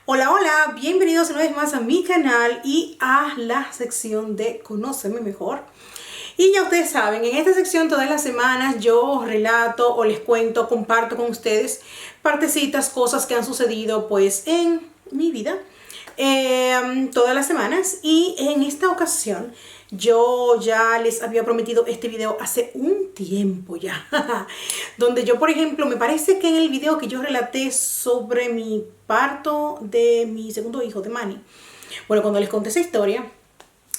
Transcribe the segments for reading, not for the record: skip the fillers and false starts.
Hola, hola, bienvenidos una vez más a mi canal y a la sección de Conóceme Mejor. Y ya ustedes saben, en esta sección todas las semanas yo relato o les cuento, comparto con ustedes partecitas, cosas que han sucedido pues en mi vida todas las semanas. Y en esta ocasión yo ya les había prometido este video hace un tiempo ya, donde yo, por ejemplo, me parece que en el video que yo relaté sobre mi parto de mi segundo hijo, de Manny, bueno, cuando les conté esa historia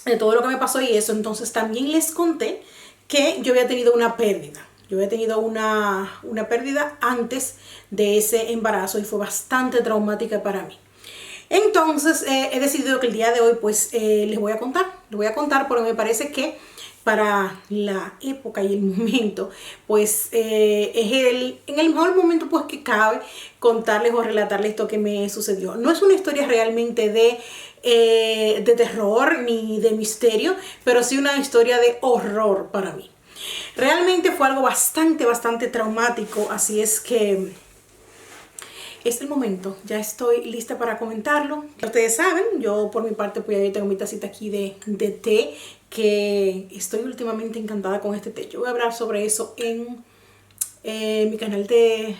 de todo lo que me pasó y eso, entonces también les conté que yo había tenido una pérdida. Yo había tenido una pérdida antes de ese embarazo y fue bastante traumática para mí. Entonces he decidido que el día de hoy pues les voy a contar porque me parece que para la época y el momento pues es en el mejor momento pues que cabe contarles o relatarles esto que me sucedió. No es una historia realmente de terror ni de misterio, pero sí una historia de horror para mí. Realmente fue algo bastante traumático, así es que es el momento, ya estoy lista para comentarlo. Ustedes saben, yo por mi parte pues ya tengo mi tacita aquí de té, que estoy últimamente encantada con este té. Yo voy a hablar sobre eso en mi canal de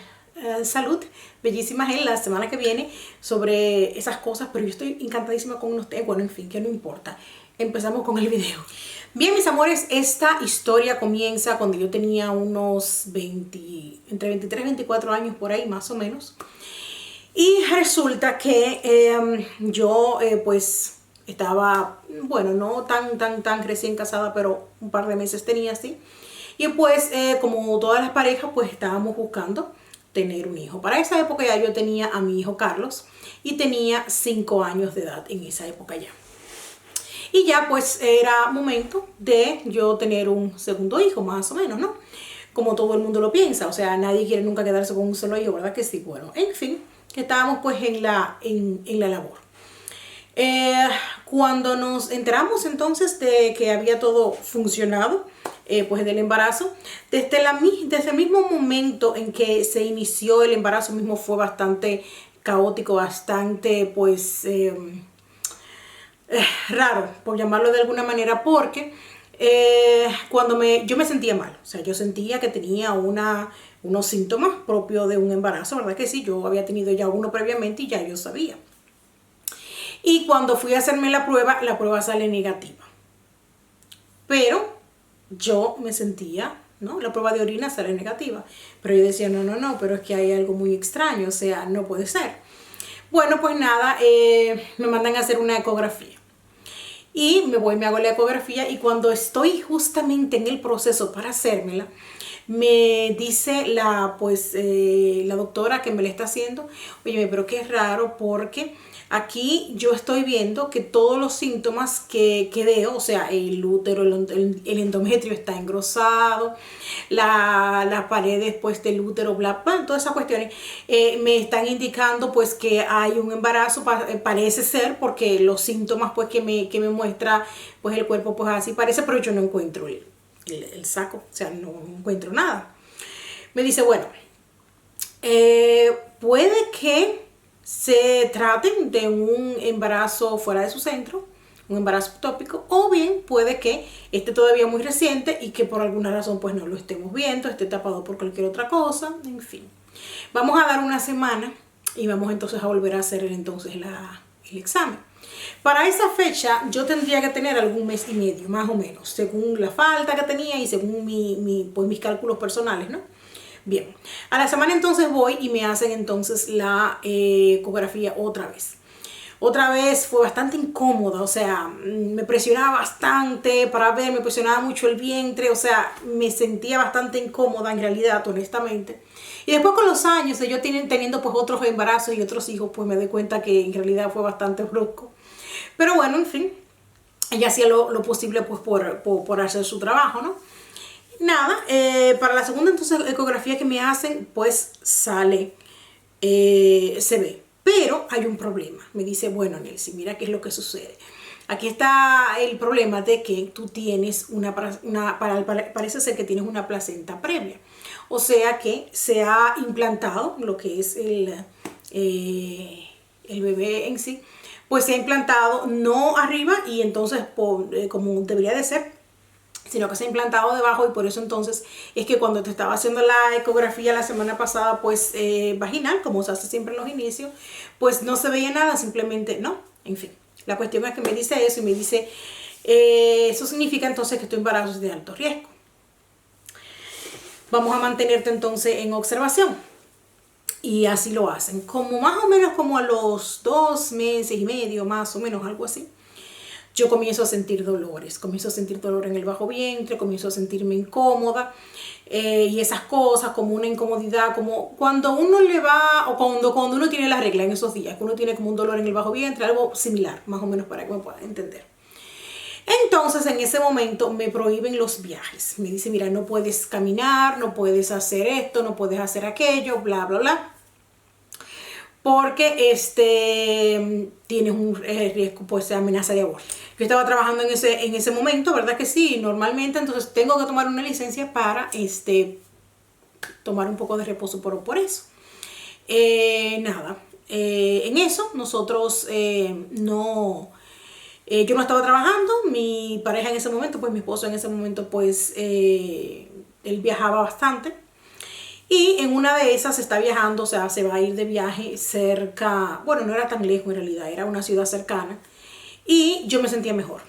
salud, Bellísima Gel, la semana que viene, sobre esas cosas, pero yo estoy encantadísima con unos té. Bueno, en fin, que no importa. Empezamos con el video. Bien, mis amores, esta historia comienza cuando yo tenía unos entre 23 y 24 años por ahí, más o menos. Y resulta que yo pues estaba, bueno, no tan recién casada, pero un par de meses tenía así. Y pues como todas las parejas pues estábamos buscando tener un hijo. Para esa época ya yo tenía a mi hijo Carlos y tenía 5 años de edad en esa época ya. Y ya pues era momento de yo tener un segundo hijo, más o menos, ¿no? Como todo el mundo lo piensa, o sea, nadie quiere nunca quedarse con un solo hijo, ¿verdad que sí? Bueno, en fin, que estábamos pues en la labor. Cuando nos enteramos entonces de que había todo funcionado, pues del embarazo, desde el mismo momento en que se inició el embarazo mismo fue bastante caótico, bastante pues raro, por llamarlo de alguna manera, porque cuando yo me sentía mal, o sea, yo sentía que tenía unos síntomas propios de un embarazo, ¿verdad que sí? Yo había tenido ya uno previamente y ya yo sabía. Y cuando fui a hacerme la prueba sale negativa. Pero yo me sentía, ¿no? La prueba de orina sale negativa. Pero yo decía, no, pero es que hay algo muy extraño, o sea, no puede ser. Bueno, pues nada, me mandan a hacer una ecografía. Y me hago la ecografía y cuando estoy justamente en el proceso para hacérmela, me dice la doctora que me la está haciendo, oye, pero qué raro porque aquí yo estoy viendo que todos los síntomas que veo, o sea, el útero, el endometrio está engrosado, las paredes pues del útero, bla, bla, todas esas cuestiones me están indicando pues que hay un embarazo, parece ser, porque los síntomas pues que me muestra pues el cuerpo pues así parece, pero yo no encuentro el saco, o sea, no encuentro nada. Me dice, bueno, puede que se trate de un embarazo fuera de su centro, un embarazo ectópico, o bien puede que esté todavía muy reciente y que por alguna razón pues no lo estemos viendo, esté tapado por cualquier otra cosa, en fin. Vamos a dar una semana y vamos entonces a volver a hacer el examen. Para esa fecha yo tendría que tener algún mes y medio, más o menos, según la falta que tenía y según mis cálculos personales, ¿no? Bien, a la semana entonces voy y me hacen entonces la ecografía otra vez. Otra vez fue bastante incómoda, o sea, me presionaba bastante para ver, me presionaba mucho el vientre, o sea, me sentía bastante incómoda en realidad, honestamente. Y después con los años, yo teniendo pues otros embarazos y otros hijos, pues me doy cuenta que en realidad fue bastante brusco. Pero bueno, en fin, ella hacía lo posible pues por hacer su trabajo, ¿no? Nada, para la segunda entonces ecografía que me hacen, pues sale, se ve. Pero hay un problema. Me dice, bueno, Nelcy, mira qué es lo que sucede. Aquí está el problema de que tú tienes parece ser que tienes una placenta previa. O sea que se ha implantado lo que es el bebé en sí, pues se ha implantado no arriba y entonces como debería de ser, sino que se ha implantado debajo, y por eso entonces es que cuando te estaba haciendo la ecografía la semana pasada, pues vaginal, como se hace siempre en los inicios, pues no se veía nada, simplemente no, en fin. La cuestión es que me dice eso y me dice, eso significa entonces que tu embarazo es de alto riesgo. Vamos a mantenerte entonces en observación. Y así lo hacen, como más o menos como a los 2 meses y medio, más o menos, algo así. Yo comienzo a sentir dolores, comienzo a sentir dolor en el bajo vientre, comienzo a sentirme incómoda y esas cosas, como una incomodidad, como cuando uno le va, o cuando uno tiene la regla en esos días, que uno tiene como un dolor en el bajo vientre, algo similar, más o menos para que me puedan entender. Entonces en ese momento me prohíben los viajes, me dice, mira, no puedes caminar, no puedes hacer esto, no puedes hacer aquello, bla, bla, bla. Porque tienes un riesgo pues de amenaza de aborto. Yo estaba trabajando en ese momento, ¿verdad que sí? Normalmente, entonces tengo que tomar una licencia para tomar un poco de reposo por eso. Nada, en eso nosotros yo no estaba trabajando, mi pareja en ese momento, pues mi esposo en ese momento, pues él viajaba bastante. Y en una de esas está viajando, o sea, se va a ir de viaje cerca, bueno, no era tan lejos en realidad, era una ciudad cercana. Y yo me sentía mejor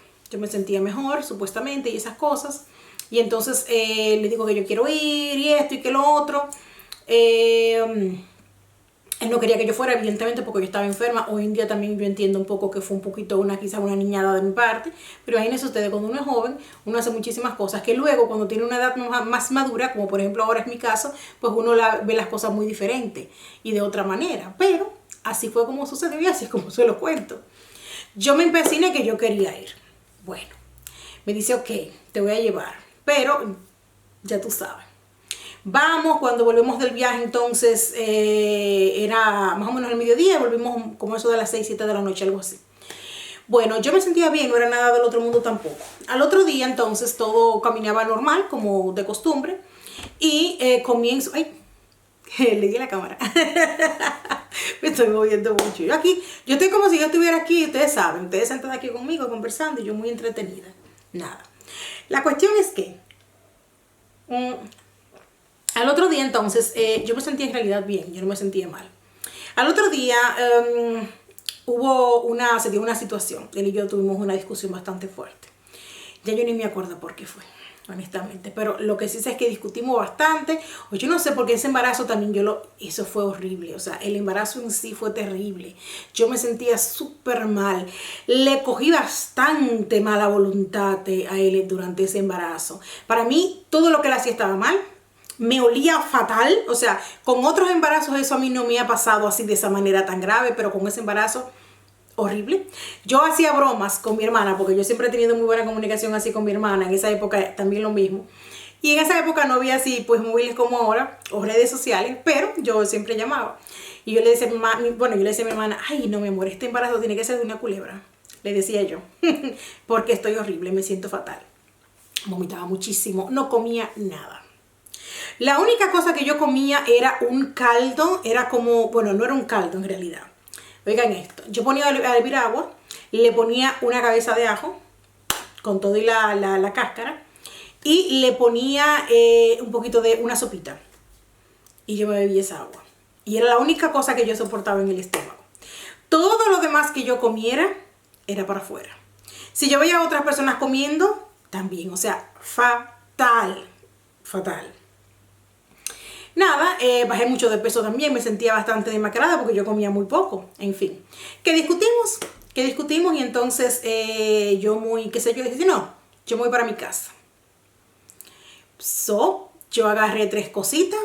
supuestamente y esas cosas. Y entonces le digo que yo quiero ir y esto y que lo otro. Él no quería que yo fuera, evidentemente, porque yo estaba enferma. Hoy en día también yo entiendo un poco que fue un poquito quizás una niñada de mi parte. Pero imagínense ustedes, cuando uno es joven, uno hace muchísimas cosas que luego, cuando tiene una edad más madura, como por ejemplo ahora es mi caso, pues uno ve las cosas muy diferentes y de otra manera. Pero así fue como sucedió y así es como se lo cuento. Yo me empeciné que yo quería ir. Bueno, me dice, ok, te voy a llevar. Pero ya tú sabes. Vamos, cuando volvemos del viaje, entonces era más o menos el mediodía, volvimos como eso de las 6, 7 de la noche, algo así. Bueno, yo me sentía bien, no era nada del otro mundo tampoco. Al otro día, entonces, todo caminaba normal, como de costumbre, y comienzo... ¡Ay! Le di la cámara. Me estoy moviendo mucho. Yo estoy como si yo estuviera aquí, ustedes saben, ustedes sentados aquí conmigo conversando y yo muy entretenida. Nada. La cuestión es que... al otro día entonces, yo me sentía en realidad bien, yo no me sentía mal. Al otro día se dio una situación, él y yo tuvimos una discusión bastante fuerte. Ya yo ni me acuerdo por qué fue, honestamente, pero lo que sí sé es que discutimos bastante, o yo no sé por qué ese embarazo también eso fue horrible, o sea, el embarazo en sí fue terrible. Yo me sentía súper mal, le cogí bastante mala voluntad a él durante ese embarazo. Para mí, todo lo que él hacía estaba mal. Me olía fatal, o sea, con otros embarazos eso a mí no me ha pasado así de esa manera tan grave, pero con ese embarazo horrible. Yo hacía bromas con mi hermana, porque yo siempre he tenido muy buena comunicación así con mi hermana, en esa época también lo mismo. Y en esa época no había así pues móviles como ahora, o redes sociales, pero yo siempre llamaba. Y yo le decía a mi hermana, ay no mi amor, este embarazo tiene que ser de una culebra. Le decía yo, porque estoy horrible, me siento fatal. Vomitaba muchísimo, no comía nada. La única cosa que yo comía era un caldo, era como, bueno, no era un caldo en realidad. Oigan esto, yo ponía a hervir agua, le ponía una cabeza de ajo, con todo y la cáscara, y le ponía un poquito de una sopita. Y yo me bebía esa agua. Y era la única cosa que yo soportaba en el estómago. Todo lo demás que yo comiera era para afuera. Si yo veía a otras personas comiendo, también, o sea, fatal, fatal. Nada, bajé mucho de peso también, me sentía bastante demacrada porque yo comía muy poco, en fin. ¿Qué discutimos? Y entonces yo dije, no, yo me voy para mi casa. Yo agarré 3 cositas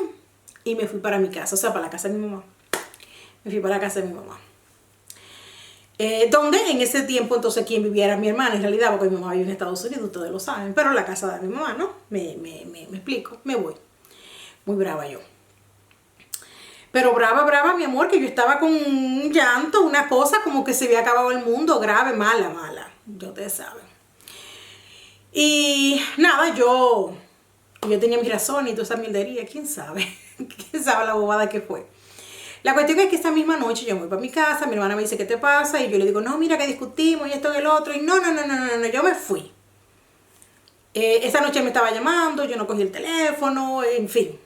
y me fui para mi casa, o sea, para la casa de mi mamá. Me fui para la casa de mi mamá. Donde en ese tiempo entonces quien vivía era mi hermana en realidad, porque mi mamá vive en Estados Unidos, ustedes lo saben, pero la casa de mi mamá, ¿no? Me explico, me voy. Muy brava yo. Pero brava, mi amor, que yo estaba con un llanto, una cosa como que se había acabado el mundo, grave, mala. Ya ustedes saben. Y nada, yo tenía mi razón y toda esa mierdería, quién sabe. Quién sabe la bobada que fue. La cuestión es que esta misma noche yo me voy para mi casa, mi hermana me dice, ¿qué te pasa? Y yo le digo, no, mira que discutimos y esto y el otro. Y no, yo me fui. Esa noche me estaba llamando, yo no cogí el teléfono, en fin.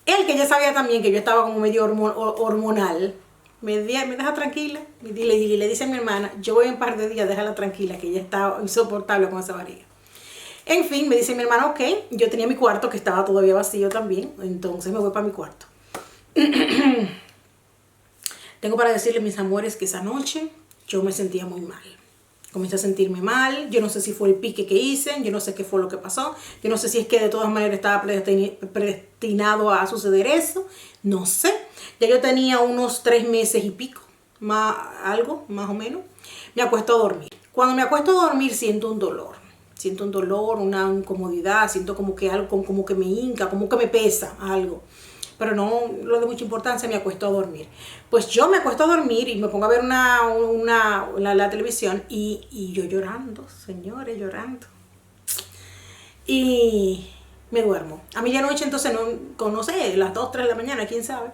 Él, que ya sabía también que yo estaba como medio hormonal, me deja tranquila. Y le dice a mi hermana, yo voy en un par de días, déjala tranquila, que ella está insoportable con esa barriga. En fin, me dice mi hermana, ok, yo tenía mi cuarto que estaba todavía vacío también, entonces me voy para mi cuarto. Tengo para decirles, mis amores, que esa noche yo me sentía muy mal. Comencé a sentirme mal, yo no sé si fue el pique que hice, yo no sé qué fue lo que pasó, yo no sé si es que de todas maneras estaba predestinado a suceder eso, no sé. Ya yo tenía unos 3 meses y pico, más o menos, me acuesto a dormir. Cuando me acuesto a dormir siento un dolor, una incomodidad, siento como que algo, como que me hinca, como que me pesa algo. Pero no lo de mucha importancia, me acuesto a dormir. Pues yo me acuesto a dormir y me pongo a ver la televisión y yo llorando, señores, llorando. Y me duermo. A medianoche entonces, no sé, las 2, 3 de la mañana, quién sabe,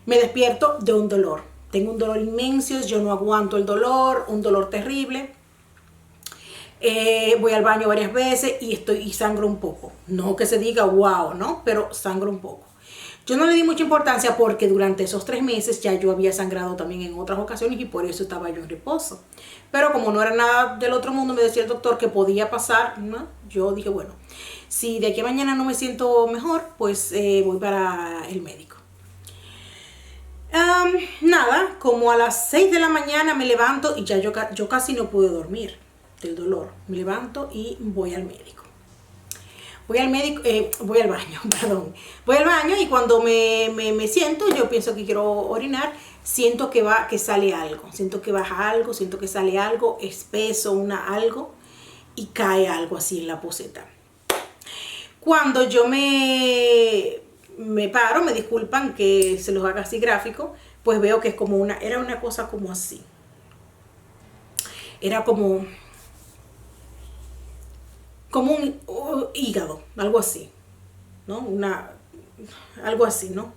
me despierto de un dolor. Tengo un dolor inmenso, yo no aguanto el dolor, un dolor terrible. Voy al baño varias veces y sangro un poco. No que se diga wow, ¿no? Pero sangro un poco. Yo no le di mucha importancia porque durante esos 3 meses ya yo había sangrado también en otras ocasiones y por eso estaba yo en reposo. Pero como no era nada del otro mundo, me decía el doctor que podía pasar, ¿no? Yo dije, bueno, si de aquí a mañana no me siento mejor, pues voy para el médico. Nada, como a las 6 de la mañana me levanto y ya yo casi no pude dormir del dolor. Me levanto y voy al médico. Voy al baño, perdón. Voy al baño y cuando me siento, yo pienso que quiero orinar, siento que sale algo. Siento que baja algo, siento que sale algo espeso, algo, y cae algo así en la poceta. Cuando yo me paro, me disculpan que se los haga así gráfico, pues veo que es como era una cosa como así. Era como un hígado, algo así, ¿no? Algo así, ¿no?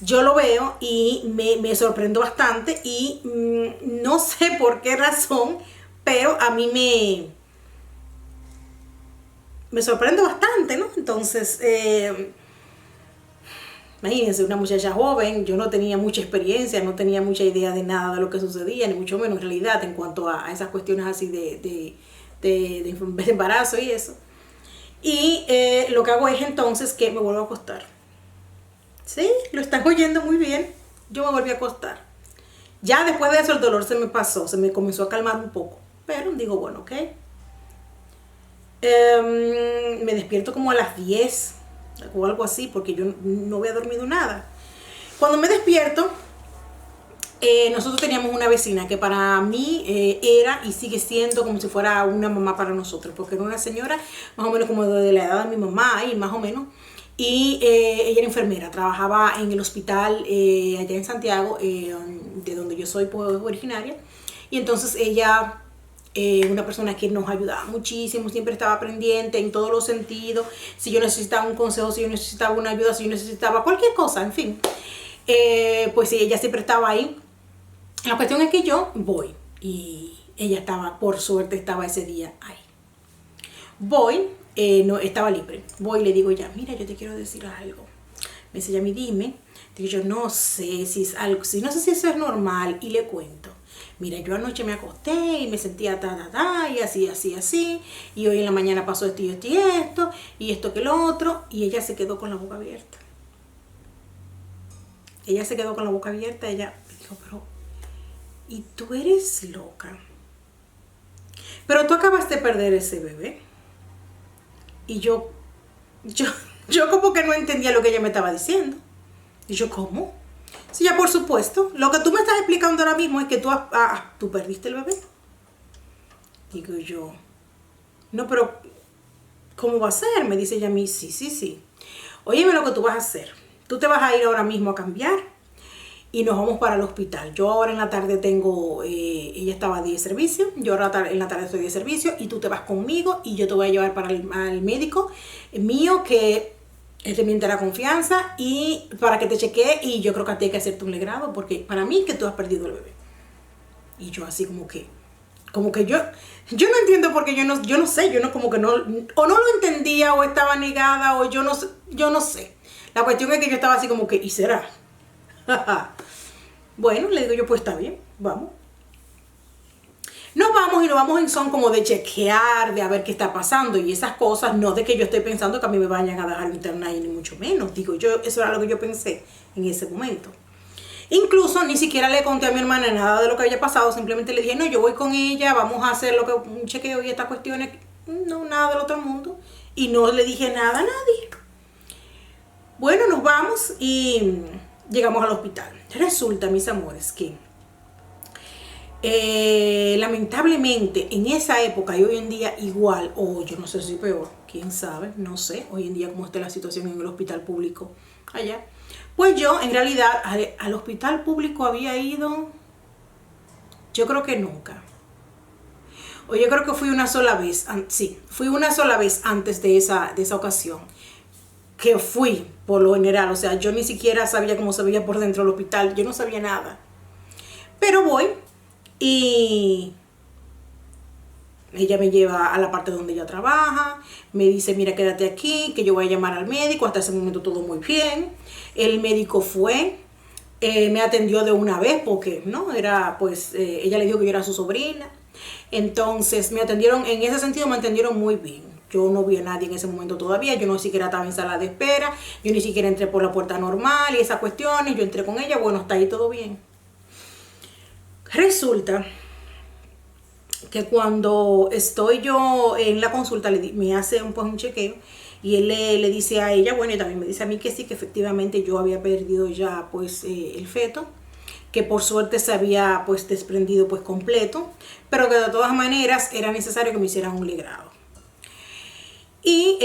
Yo lo veo y me sorprendo bastante y no sé por qué razón, pero a mí me sorprende bastante, ¿no? Entonces, imagínense, una muchacha joven, yo no tenía mucha experiencia, no tenía mucha idea de nada de lo que sucedía, ni mucho menos en realidad en cuanto a esas cuestiones así de embarazo y eso. Y lo que hago es entonces que me vuelvo a acostar. ¿Sí? Lo están oyendo muy bien. Yo me volví a acostar. Ya después de eso el dolor se me pasó, se me comenzó a calmar un poco. Pero digo, bueno, ok. Me despierto como a las 10 o algo así porque yo no había dormido nada. Cuando me despierto, nosotros teníamos una vecina que para mí era y sigue siendo como si fuera una mamá para nosotros, porque era una señora más o menos como de la edad de mi mamá y más o menos, y ella era enfermera, trabajaba en el hospital allá en Santiago, de donde yo soy pues, originaria, y entonces ella una persona que nos ayudaba muchísimo, siempre estaba pendiente en todos los sentidos, si yo necesitaba un consejo, si yo necesitaba una ayuda, si yo necesitaba cualquier cosa, en fin, pues sí, ella siempre estaba ahí. La cuestión es que yo voy y ella estaba, por suerte estaba ese día ahí. Voy, no estaba libre. Voy y le digo ya, mira, yo te quiero decir algo. Me dice, Yami, dime. Digo yo, no sé si es algo, no sé si eso es normal. Y le cuento. Mira, yo anoche me acosté y me sentía y así. Y hoy en la mañana pasó esto y esto y esto. Y esto que lo otro. Y ella se quedó con la boca abierta. Ella se quedó con la boca abierta. Ella me dijo, pero... y tú eres loca. Pero tú acabas de perder ese bebé. Y yo como que no entendía lo que ella me estaba diciendo. Y yo, ¿cómo? Sí, ya por supuesto. Lo que tú me estás explicando ahora mismo es que tú perdiste el bebé. Digo yo, no, pero ¿cómo va a ser? Me dice ella a mí, sí. Óyeme lo que tú vas a hacer. Tú te vas a ir ahora mismo a cambiar y nos vamos para el hospital. Yo ahora en la tarde tengo, ella estaba de servicio, yo ahora en la tarde estoy de servicio y tú te vas conmigo y yo te voy a llevar para al médico mío que Él te miente la confianza y para que te chequee, y yo creo que a ti hay que hacerte un legrado porque para mí que tú has perdido el bebé. Y yo así como que yo no entiendo porque yo no sé, yo no como que no, o no lo entendía o estaba negada o yo no sé. La cuestión es que yo estaba así como que, ¿y será? Bueno, le digo yo, pues está bien, vamos. Nos vamos y nos vamos en son como de chequear, de a ver qué está pasando y esas cosas, no de que yo estoy pensando que a mí me vayan a dejar internet ni mucho menos. Digo yo, eso era lo que yo pensé en ese momento. Incluso ni siquiera le conté a mi hermana nada de lo que había pasado, simplemente le dije, no, yo voy con ella, vamos a hacer un chequeo y estas cuestiones, no, nada del otro mundo. Y no le dije nada a nadie. Bueno, nos vamos y llegamos al hospital. Resulta, mis amores, que lamentablemente en esa época y hoy en día igual, o yo no sé si peor, quién sabe, no sé, hoy en día cómo está la situación en el hospital público allá. Pues yo en realidad al hospital público había ido, yo creo que nunca. O yo creo que fui una sola vez, sí, fui una sola vez antes de esa ocasión. Que fui por lo general, o sea, yo ni siquiera sabía cómo se veía por dentro del hospital, yo no sabía nada. Pero voy y ella me lleva a la parte donde ella trabaja, me dice, mira, quédate aquí, que yo voy a llamar al médico, hasta ese momento todo muy bien. El médico fue, me atendió de una vez porque, ¿no? Era, pues, ella le dijo que yo era su sobrina. Entonces, me atendieron, en ese sentido me atendieron muy bien. Yo no vi a nadie en ese momento todavía, yo no siquiera estaba en sala de espera, yo ni siquiera entré por la puerta normal y esas cuestiones, yo entré con ella, bueno, hasta ahí todo bien. Resulta que cuando estoy yo en la consulta, me hace un chequeo y él le dice a ella, bueno, y también me dice a mí que sí, que efectivamente yo había perdido ya pues el feto, que por suerte se había pues desprendido pues completo, pero que de todas maneras era necesario que me hicieran un legrado. Y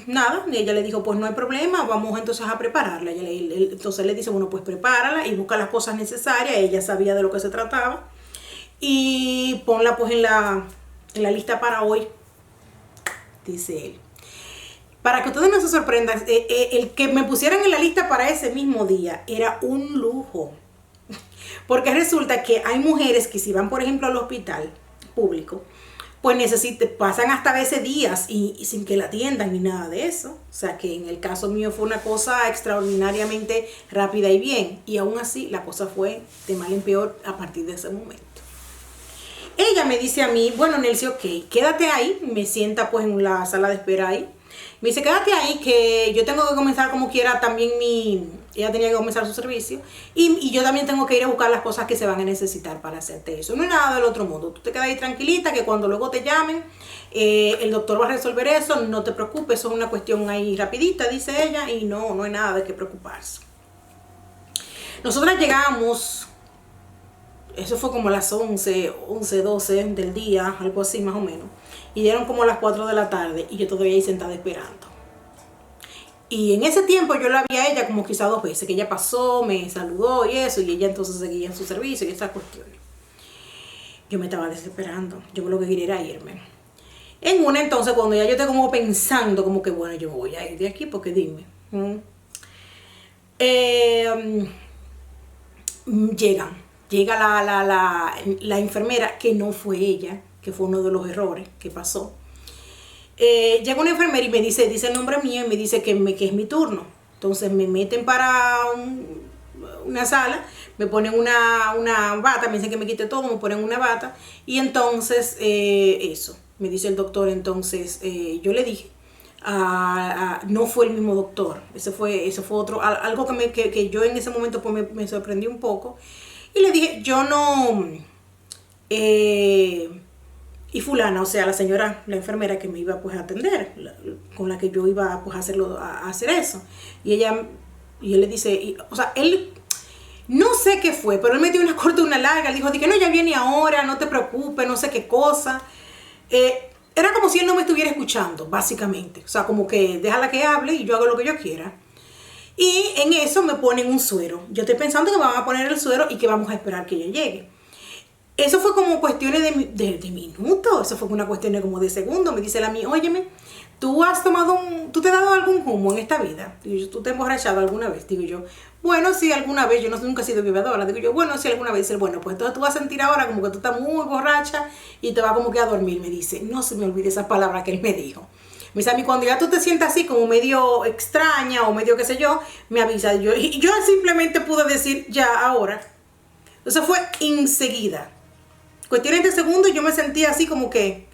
nada, ella le dijo, pues no hay problema, vamos entonces a prepararla. Entonces le dice, bueno, pues prepárala y busca las cosas necesarias. Ella sabía de lo que se trataba. Y ponla pues en la lista para hoy, dice él. Para que ustedes no se sorprendan, el que me pusieran en la lista para ese mismo día era un lujo. Porque resulta que hay mujeres que si van, por ejemplo, al hospital público, pues pasan hasta a veces días y sin que la atiendan ni nada de eso. O sea que en el caso mío fue una cosa extraordinariamente rápida y bien. Y aún así la cosa fue de mal en peor a partir de ese momento. Ella me dice a mí, bueno, Nelcy, ok, quédate ahí. Me sienta pues en la sala de espera ahí. Me dice, quédate ahí que yo tengo que comenzar como quiera también ella tenía que comenzar su servicio y yo también tengo que ir a buscar las cosas que se van a necesitar para hacerte eso. No es nada del otro mundo. Tú te quedas ahí tranquilita que cuando luego te llamen, el doctor va a resolver eso. No te preocupes, eso es una cuestión ahí rapidita, dice ella, y no hay nada de qué preocuparse. Nosotras llegamos, eso fue como a las 11, 12 del día, algo así más o menos. Y dieron como a las 4 de la tarde y yo todavía ahí sentada esperando. Y en ese tiempo yo la vi a ella como quizá 2 veces, que ella pasó, me saludó y eso, y ella entonces seguía en su servicio y esas cuestiones. Yo me estaba desesperando, yo lo que quería era irme. En una entonces, cuando ya yo estoy como pensando, como que bueno, yo voy a ir de aquí porque dime. Llega la enfermera, que no fue ella, que fue uno de los errores que pasó. Llega una enfermera y me dice el nombre mío y me dice que es mi turno. Entonces me meten para una sala, me ponen una bata, me dicen que me quite todo, me ponen una bata y entonces eso, me dice el doctor. Entonces yo le dije, no fue el mismo doctor, ese fue otro, algo que yo en ese momento pues me sorprendí un poco y le dije, yo no... y fulana, o sea, la señora, la enfermera que me iba pues a atender, con la que yo iba pues a hacer eso. Y él le dice, o sea, él, no sé qué fue, pero él me dio una corta y una larga. Él dijo, que no, ya viene ahora, no te preocupes, no sé qué cosa. Era como si él no me estuviera escuchando, básicamente. O sea, como que déjala que hable y yo hago lo que yo quiera. Y en eso me ponen un suero. Yo estoy pensando que me van a poner el suero y que vamos a esperar que ella llegue. Eso fue como cuestiones de minutos, eso fue una cuestión de como de segundos. Me dice él a mí, óyeme, ¿tú te has dado algún humo en esta vida? Digo yo, ¿tú te has emborrachado alguna vez? Digo yo, bueno, sí, alguna vez, yo nunca he sido bebedora. Digo yo, bueno, sí, alguna vez. Dice, bueno, pues entonces tú vas a sentir ahora como que tú estás muy borracha y te vas como que a dormir, me dice. No se me olvide esa palabra que él me dijo. Me dice a mí, cuando ya tú te sientas así como medio extraña o medio qué sé yo, me avisa. Y yo simplemente pude decir, ya, ahora. Eso fue enseguida. Cuestiones de segundos yo me sentía así como que,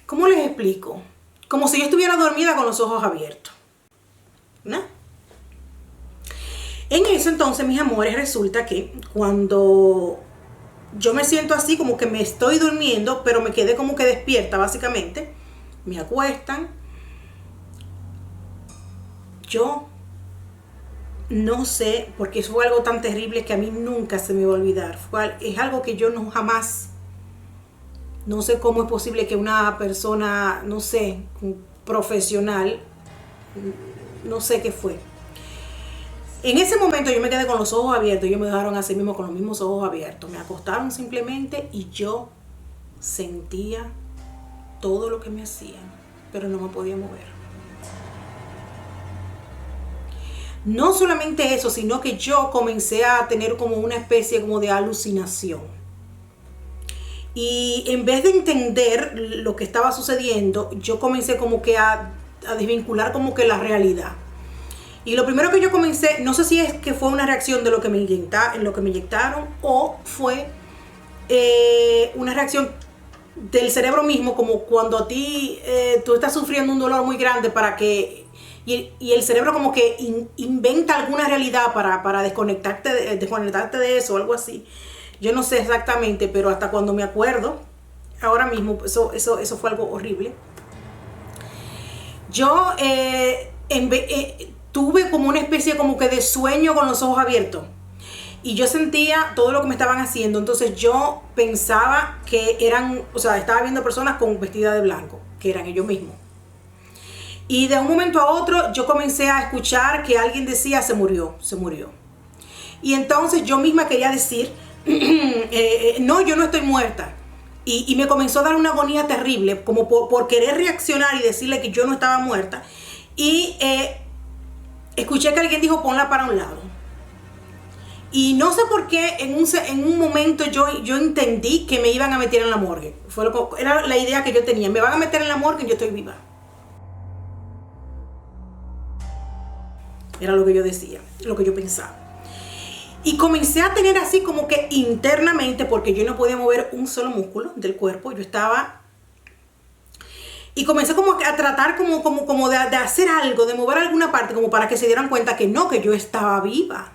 ¿cómo les explico? Como si yo estuviera dormida con los ojos abiertos. ¿No? En eso entonces, mis amores, resulta que cuando yo me siento así como que me estoy durmiendo, pero me quedé como que despierta básicamente, me acuestan, yo no sé, porque fue algo tan terrible que a mí nunca se me va a olvidar. Es algo que yo no jamás, no sé cómo es posible que una persona, no sé, un profesional, no sé qué fue. En ese momento yo me quedé con los ojos abiertos, ellos me dejaron así mismo con los mismos ojos abiertos. Me acostaron simplemente y yo sentía todo lo que me hacían, pero no me podía mover. No solamente eso, sino que yo comencé a tener como una especie como de alucinación. Y en vez de entender lo que estaba sucediendo, yo comencé como que a desvincular como que la realidad. Y lo primero que yo comencé, no sé si es que fue una reacción de lo que me inyectaron o fue una reacción del cerebro mismo, como cuando a ti tú estás sufriendo un dolor muy grande y el cerebro como que inventa alguna realidad para desconectarte de eso o algo así. Yo no sé exactamente, pero hasta cuando me acuerdo, ahora mismo, eso fue algo horrible. Yo tuve como una especie como que de sueño con los ojos abiertos. Y yo sentía todo lo que me estaban haciendo. Entonces yo pensaba que estaba viendo personas vestidas de blanco, que eran ellos mismos. Y de un momento a otro yo comencé a escuchar que alguien decía, se murió. Y entonces yo misma quería decir, no, yo no estoy muerta. Y me comenzó a dar una agonía terrible, como por querer reaccionar y decirle que yo no estaba muerta. Y escuché que alguien dijo, ponla para un lado. Y no sé por qué en un momento yo entendí que me iban a meter en la morgue. Era la idea que yo tenía, me van a meter en la morgue y yo estoy viva. Era lo que yo decía, lo que yo pensaba. Y comencé a tener así como que internamente, porque yo no podía mover un solo músculo del cuerpo, y comencé como a tratar como de hacer algo, de mover alguna parte, como para que se dieran cuenta que yo estaba viva.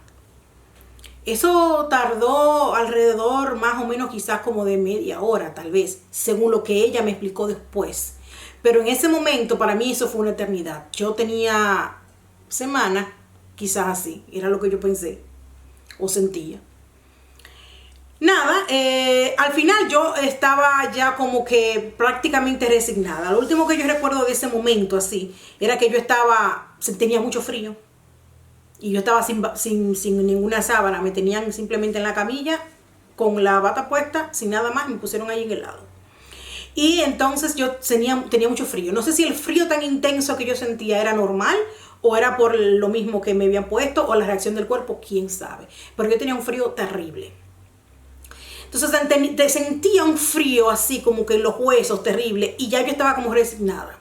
Eso tardó alrededor más o menos quizás como de media hora, tal vez, según lo que ella me explicó después. Pero en ese momento para mí eso fue una eternidad. Yo tenía semanas, quizás así, era lo que yo pensé o sentía. Nada, al final yo estaba ya como que prácticamente resignada. Lo último que yo recuerdo de ese momento así era que tenía mucho frío. Y yo estaba sin ninguna sábana, me tenían simplemente en la camilla, con la bata puesta, sin nada más, me pusieron ahí en el lado. Y entonces yo tenía mucho frío. No sé si el frío tan intenso que yo sentía era normal, o era por lo mismo que me habían puesto, o la reacción del cuerpo, quién sabe. Pero yo tenía un frío terrible. Entonces sentía un frío así, como que en los huesos, terrible, y ya yo estaba como resignada.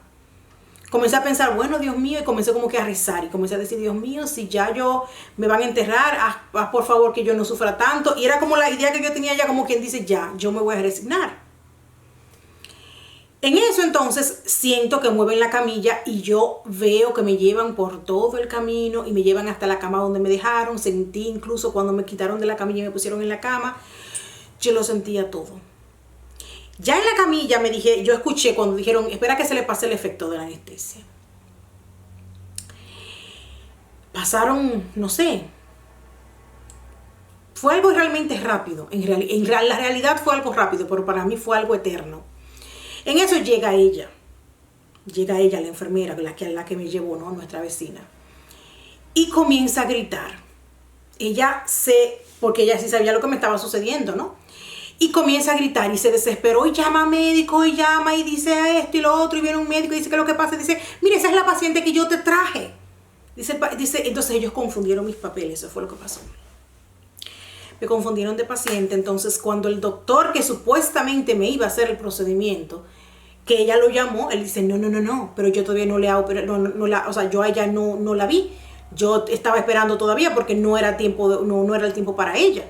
Comencé a pensar, bueno, Dios mío, y comencé como que a rezar, y comencé a decir, Dios mío, si ya me van a enterrar, haz por favor que yo no sufra tanto. Y era como la idea que yo tenía ya, como quien dice, ya, yo me voy a resignar. En eso entonces siento que mueven la camilla y yo veo que me llevan por todo el camino y me llevan hasta la cama donde me dejaron. Sentí incluso cuando me quitaron de la camilla y me pusieron en la cama, yo lo sentía todo. Ya en la camilla yo escuché cuando dijeron, espera que se le pase el efecto de la anestesia. Pasaron, no sé, fue algo realmente rápido. La realidad fue algo rápido, pero para mí fue algo eterno. En eso llega ella, la enfermera, la que me llevó, ¿no? Nuestra vecina. Y comienza a gritar. Porque ella sí sabía lo que me estaba sucediendo, ¿no? Y comienza a gritar y se desesperó y llama a médico y llama y dice esto y lo otro y viene un médico y dice que lo que pasa, dice, mire, esa es la paciente que yo te traje. Dice, entonces ellos confundieron mis papeles, eso fue lo que pasó. Me confundieron de paciente, entonces cuando el doctor que supuestamente me iba a hacer el procedimiento, que ella lo llamó, él dice, no, pero yo todavía no le hago, o sea, yo a ella no la vi, yo estaba esperando todavía porque no era tiempo, no era el tiempo para ella.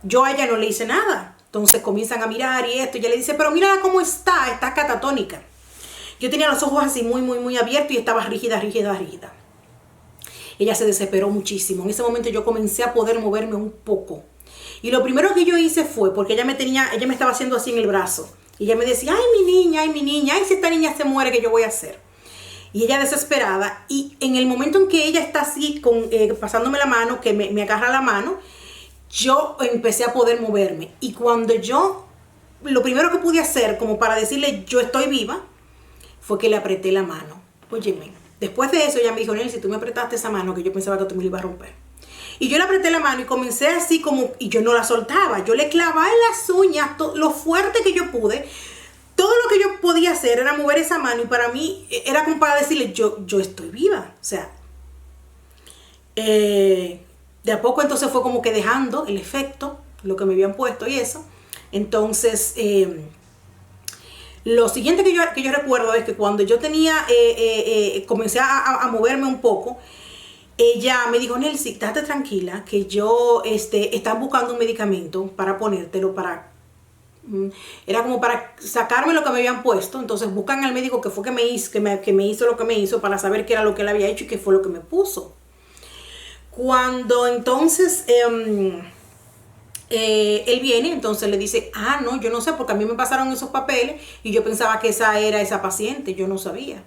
Yo a ella no le hice nada. Entonces comienzan a mirar y esto, y ella le dice, pero mira cómo está catatónica. Yo tenía los ojos así muy abiertos y estaba rígida. Ella se desesperó muchísimo. En ese momento yo comencé a poder moverme un poco. Y lo primero que yo hice fue, porque ella me estaba haciendo así en el brazo. Y ella me decía, ay mi niña, ay si esta niña se muere, ¿qué yo voy a hacer? Y ella desesperada. Y en el momento en que ella está así, pasándome la mano, que me agarra la mano, yo empecé a poder moverme. Y cuando lo primero que pude hacer, como para decirle, yo estoy viva, fue que le apreté la mano. Óyeme, después de eso ella me dijo, Nelly, si tú me apretaste esa mano, que yo pensaba que tú me la ibas a romper. Y yo le apreté la mano y comencé así como, y yo no la soltaba. Yo le clavaba en las uñas, lo fuerte que yo pude. Todo lo que yo podía hacer era mover esa mano. Y para mí era como para decirle, yo estoy viva. O sea, de a poco entonces fue como que dejando el efecto, lo que me habían puesto y eso. Entonces, lo siguiente que yo recuerdo es que cuando yo comencé a moverme un poco, ella me dijo, Nelly, date tranquila, que están buscando un medicamento para ponértelo, era como para sacarme lo que me habían puesto. Entonces buscan al médico que fue que me hizo lo que me hizo para saber qué era lo que él había hecho y qué fue lo que me puso. Cuando entonces él viene, entonces le dice, no, yo no sé, porque a mí me pasaron esos papeles y yo pensaba que esa era esa paciente, yo no sabía.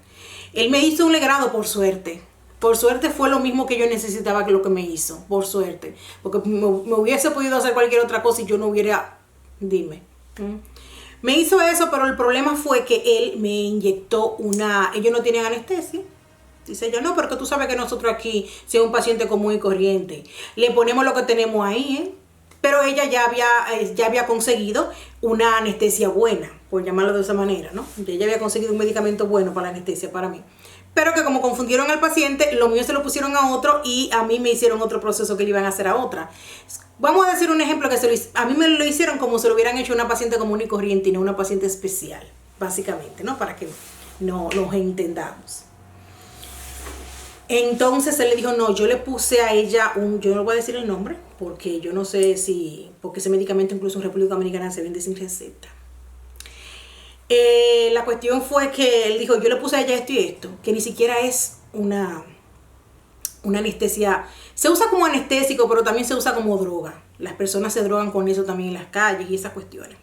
Él me hizo un legrado, por suerte. Por suerte fue lo mismo que yo necesitaba que lo que me hizo, por suerte. Porque me hubiese podido hacer cualquier otra cosa y yo no hubiera, dime. Me hizo eso, pero el problema fue que él me inyectó ellos no tienen anestesia. Dice ella, no, porque tú sabes que nosotros aquí, si es un paciente común y corriente, le ponemos lo que tenemos ahí, Pero ella ya había conseguido una anestesia buena, por llamarlo de esa manera, ¿no? Ella había conseguido un medicamento bueno para la anestesia para mí. Pero que como confundieron al paciente, lo mío se lo pusieron a otro y a mí me hicieron otro proceso que le iban a hacer a otra. Vamos a decir un ejemplo que a mí me lo hicieron como se lo hubieran hecho a una paciente común y corriente y no una paciente especial, básicamente, ¿no? Para que no nos entendamos. Entonces él le dijo, no, yo le puse a ella yo no voy a decir el nombre, porque yo no sé porque ese medicamento incluso en República Dominicana se vende sin receta. La cuestión fue que él dijo, yo le puse a ella esto y esto, que ni siquiera es una anestesia. Se usa como anestésico, pero también se usa como droga. Las personas se drogan con eso también en las calles y esas cuestiones.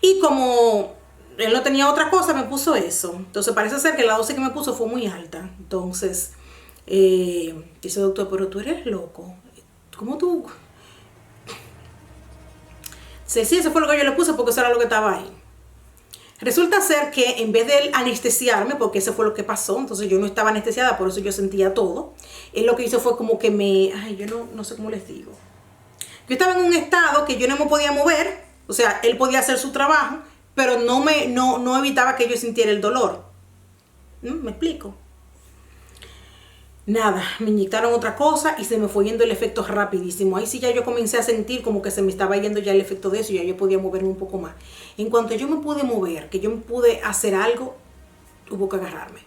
Y como él no tenía otra cosa, me puso eso. Entonces parece ser que la dosis que me puso fue muy alta. Entonces, dice, doctor, pero tú eres loco. ¿Cómo tú? Sí, eso fue lo que yo le puse porque eso era lo que estaba ahí. Resulta ser que en vez de él anestesiarme, porque eso fue lo que pasó, entonces yo no estaba anestesiada, por eso yo sentía todo. Él lo que hizo fue como que yo no sé cómo les digo. Yo estaba en un estado que yo no me podía mover, o sea, él podía hacer su trabajo, pero no evitaba que yo sintiera el dolor. ¿Me explico? Nada, me inyectaron otra cosa y se me fue yendo el efecto rapidísimo. Ahí sí ya yo comencé a sentir como que se me estaba yendo ya el efecto de eso y ya yo podía moverme un poco más. En cuanto yo me pude mover, que yo me pude hacer algo, hubo que agarrarme.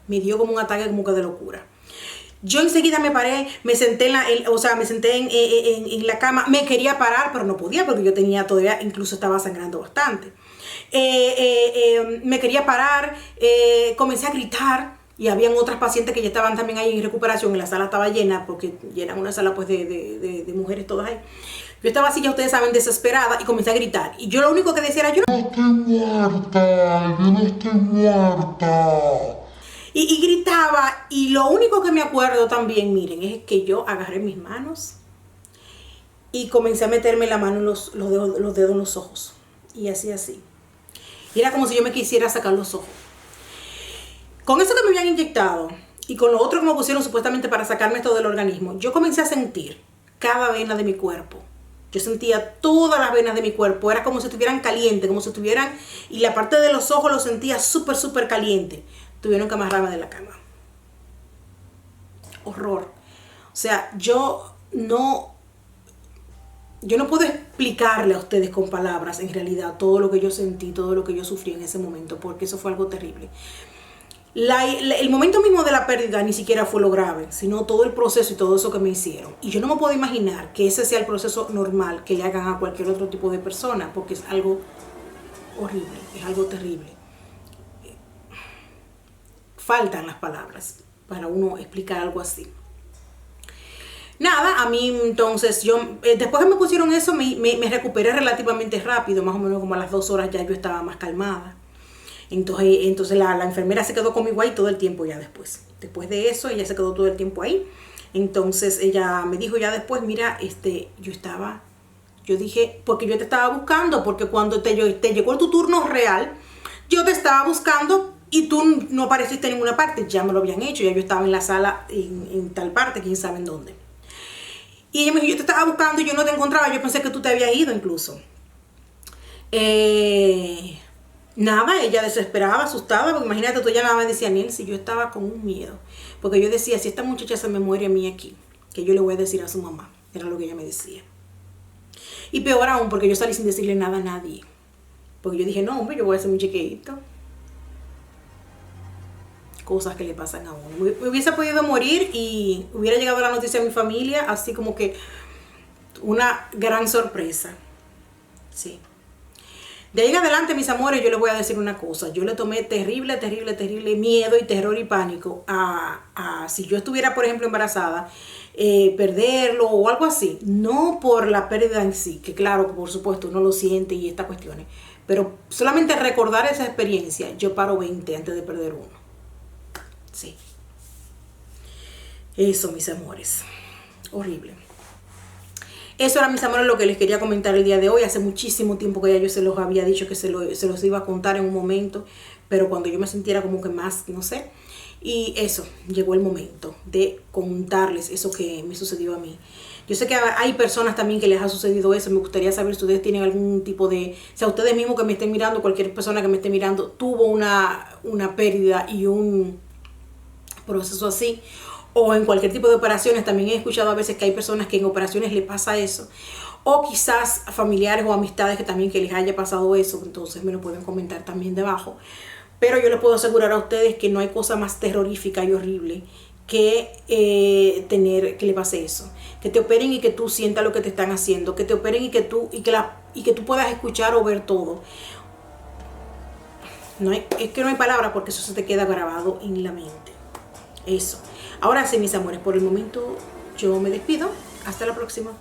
Me dio como un ataque como que de locura. Yo enseguida me paré, me senté en la cama, me quería parar, pero no podía porque yo tenía todavía, incluso estaba sangrando bastante. Me quería parar, comencé a gritar. Y habían otras pacientes que ya estaban también ahí en recuperación. Y la sala estaba llena, porque llenan una sala pues de mujeres todas ahí. Yo estaba así, ya ustedes saben, desesperada, y comencé a gritar. Y yo lo único que decía era, yo no estoy muerta, yo no estoy muerta. Y gritaba, y lo único que me acuerdo también, miren, es que yo agarré mis manos y comencé a meterme la mano en los dedos en los ojos. Y así. Y era como si yo me quisiera sacar los ojos. Con eso que me habían inyectado y con lo otro que me pusieron supuestamente para sacarme todo del organismo, yo comencé a sentir cada vena de mi cuerpo Yo sentía todas las venas de mi cuerpo, era como si estuvieran calientes, como si estuvieran, y la parte de los ojos lo sentía súper, súper caliente. Tuvieron que amarrarme de la cama. Horror. O sea, yo no puedo explicarle a ustedes con palabras en realidad todo lo que yo sentí, todo lo que yo sufrí en ese momento, porque eso fue algo terrible. El momento mismo de la pérdida ni siquiera fue lo grave, sino todo el proceso y todo eso que me hicieron. Y yo no me puedo imaginar que ese sea el proceso normal que le hagan a cualquier otro tipo de persona, porque es algo horrible, es algo terrible. Faltan las palabras para uno explicar algo así. Nada, a mí entonces después que me pusieron eso me recuperé relativamente rápido, más o menos como a las 2 horas ya yo estaba más calmada. Entonces la enfermera se quedó conmigo ahí todo el tiempo ya después. Después de eso ella se quedó todo el tiempo ahí. Entonces ella me dijo ya después, mira, yo dije, porque yo te estaba buscando, porque cuando te llegó tu turno real, yo te estaba buscando y tú no apareciste en ninguna parte, ya me lo habían hecho, ya yo estaba en la sala en tal parte, quién sabe en dónde. Y ella me dijo, yo te estaba buscando y yo no te encontraba, yo pensé que tú te habías ido incluso. Nada, ella desesperada, asustada, porque imagínate, tú llamabas y decía, Nancy, yo estaba con un miedo, porque yo decía, si esta muchacha se me muere a mí aquí, que yo le voy a decir a su mamá, era lo que ella me decía. Y peor aún, porque yo salí sin decirle nada a nadie, porque yo dije, no, hombre, yo voy a hacer un chequeito. Cosas que le pasan a uno. Me hubiese podido morir y hubiera llegado la noticia a mi familia, así como que una gran sorpresa. Sí. De ahí en adelante, mis amores, yo les voy a decir una cosa. Yo le tomé terrible miedo y terror y pánico a si yo estuviera, por ejemplo, embarazada, perderlo o algo así. No por la pérdida en sí, que claro, por supuesto, uno lo siente y estas cuestiones. Pero solamente recordar esa experiencia, yo paro 20 antes de perder uno. Sí. Eso, mis amores. Horrible. Eso era, mis amores, lo que les quería comentar el día de hoy. Hace muchísimo tiempo que ya yo se los había dicho que se los iba a contar en un momento, pero cuando yo me sintiera como que más, no sé. Y eso, llegó el momento de contarles eso que me sucedió a mí. Yo sé que hay personas también que les ha sucedido eso. Me gustaría saber si ustedes tienen algún tipo de... O sea, ustedes mismos que me estén mirando, cualquier persona que me esté mirando, tuvo una pérdida y un proceso así, o en cualquier tipo de operaciones. También he escuchado a veces que hay personas que en operaciones les pasa eso, o quizás familiares o amistades que también que les haya pasado eso. Entonces me lo pueden comentar también debajo, pero yo les puedo asegurar a ustedes que no hay cosa más terrorífica y horrible que que le pase eso, que te operen y que tú sientas lo que te están haciendo, que te operen y que tú puedas escuchar o ver todo. Es que no hay palabra, porque eso se te queda grabado en la mente. Eso. Ahora sí, mis amores, por el momento yo me despido. Hasta la próxima.